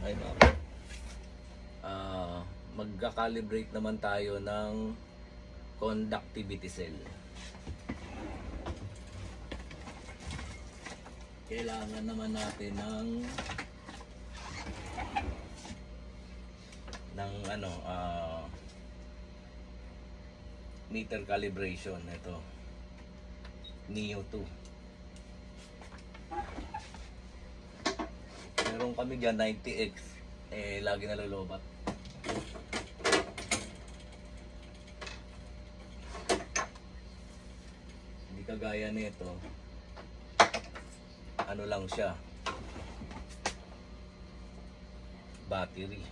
Ay ma'am. Magka-calibrate naman tayo ng conductivity cell. Kailangan naman natin ng meter calibration. Ito Neo 2. Meron kami dyan 90X, lagi nalolobat. Hindi kagaya nito, ano lang siya, battery.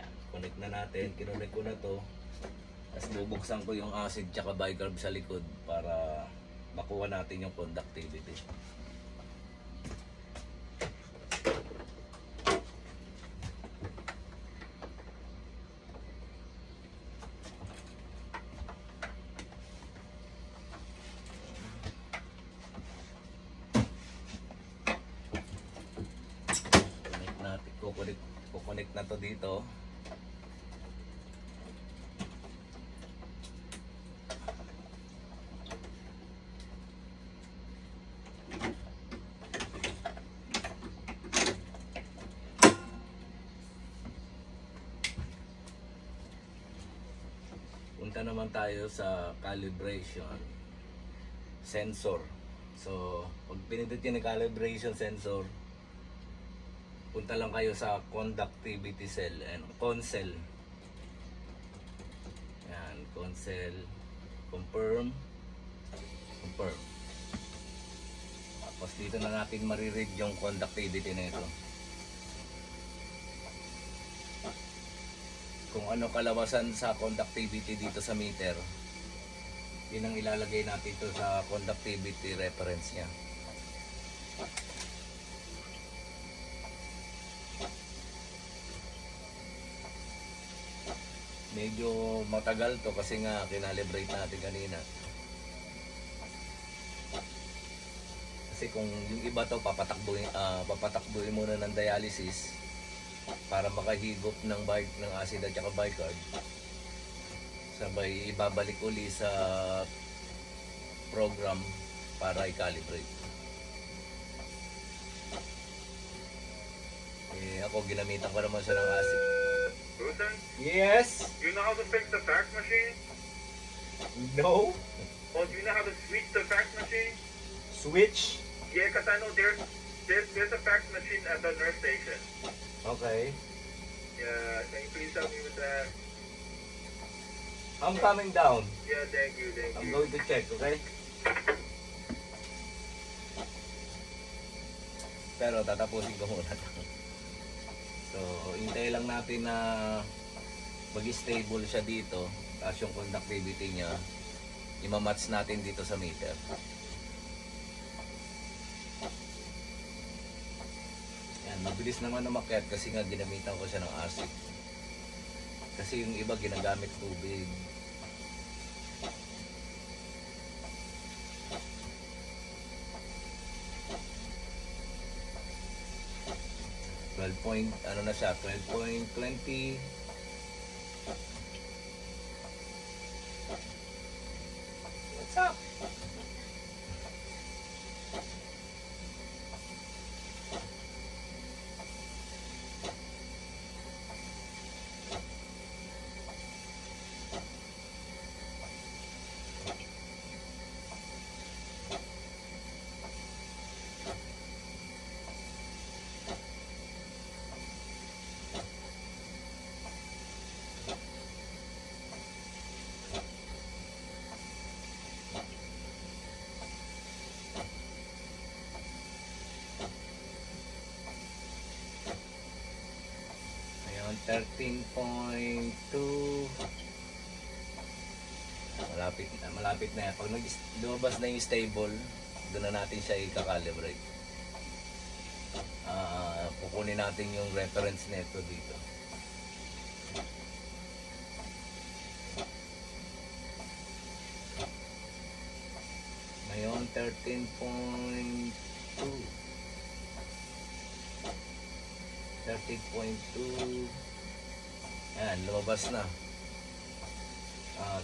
Yan, connect na natin, kinonect ko na to. Tapos bubuksan ko yung acid tsaka bicarb sa likod para makuha natin yung conductivity. Connect natin, kukonek na to dito. Punta naman tayo sa calibration sensor. So, pag pinindot nyo ng calibration sensor, punta lang kayo sa conductivity cell and consel. Yan, consel, confirm. Tapos dito na natin mariread yung conductivity nito. Kung ano kalabasan sa conductivity dito sa meter, yun ang ilalagay natin ito sa conductivity reference nya. Medyo matagal to kasi nga kinalibrate natin kanina. Kasi kung yung iba to papatakbuhin muna ng dialysis para makahigop ng acid at saka bicarb, sabay ibabalik uli sa program para i-calibrate. Ako ginamitan ko naman siya ng acid. Rutan? Yes? Do you know how to fix the fax machine? No? Or do you know how to switch the fax machine? Switch? Yeah, because I know there's a fax machine at the nurse station. Okay. Yeah, can you please help me with that? I'm coming down. Yeah, thank you. I'm going to check, okay? Pero tatapusin ko muna. So, hintay lang natin na mag-stable siya dito. Tapos yung conductivity niya, imamatch natin dito sa meter. Yan, mabilis naman umakyat kasi nga ginamitan ko siya ng acid. Kasi yung iba ginagamit tubig. Ano na siya, 12.20. What's up? Ayan, 13.2. Malapit na yan. Pag lumabas na yung stable, doon na natin siya i-calibrate. Kukunin natin yung reference neto dito. Ngayon 13.2. 13.2. Ayan, lumabas na.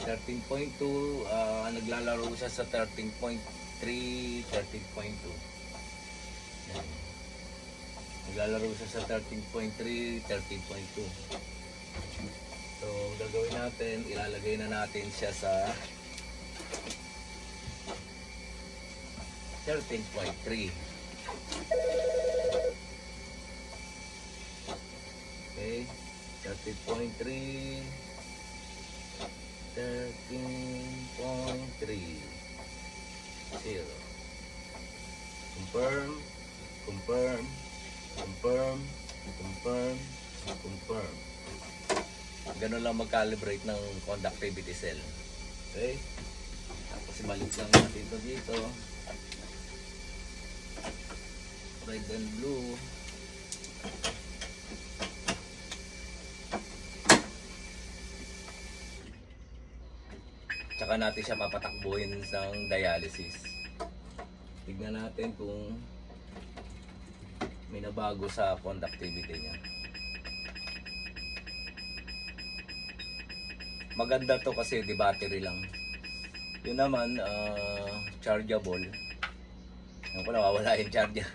13.2, naglalaro siya sa 13.3, 13.2. Ayan. Naglalaro siya sa 13.3, 13.2. So, gagawin natin, ilalagay na natin siya sa 13.3. Okay, 13.3, 13.3, 0. Confirm, confirm, confirm, confirm, confirm. Ganun lang mag-calibrate ng conductivity cell. Okay? Tapos ibalik lang natin ito dito. Red and blue. Tsaka natin siya papatakbuhin ng dialysis. Tignan natin kung may nabago sa conductivity niya. Maganda to kasi di battery lang. Yun naman, chargeable. Yung ko nawawala yung charger.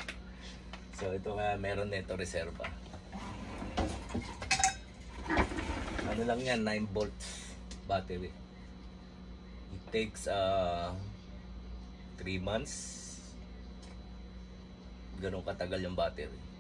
So ito nga meron nito reserva. Ano lang yan, 9 volts battery. It takes 3 months. Ganun katagal yung battery.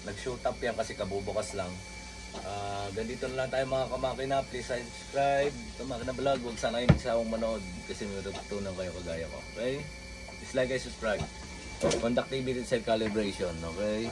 Nag-shoot up yan kasi kabubukas lang. Ganito na lang tayo mga kamakina. Please subscribe sa Makina Vlog. Huwag sana kayo magsawang manood kasi may natutunan kayo kagaya ko. Okay? Please like and subscribe. Conductivity cell calibration. Okay?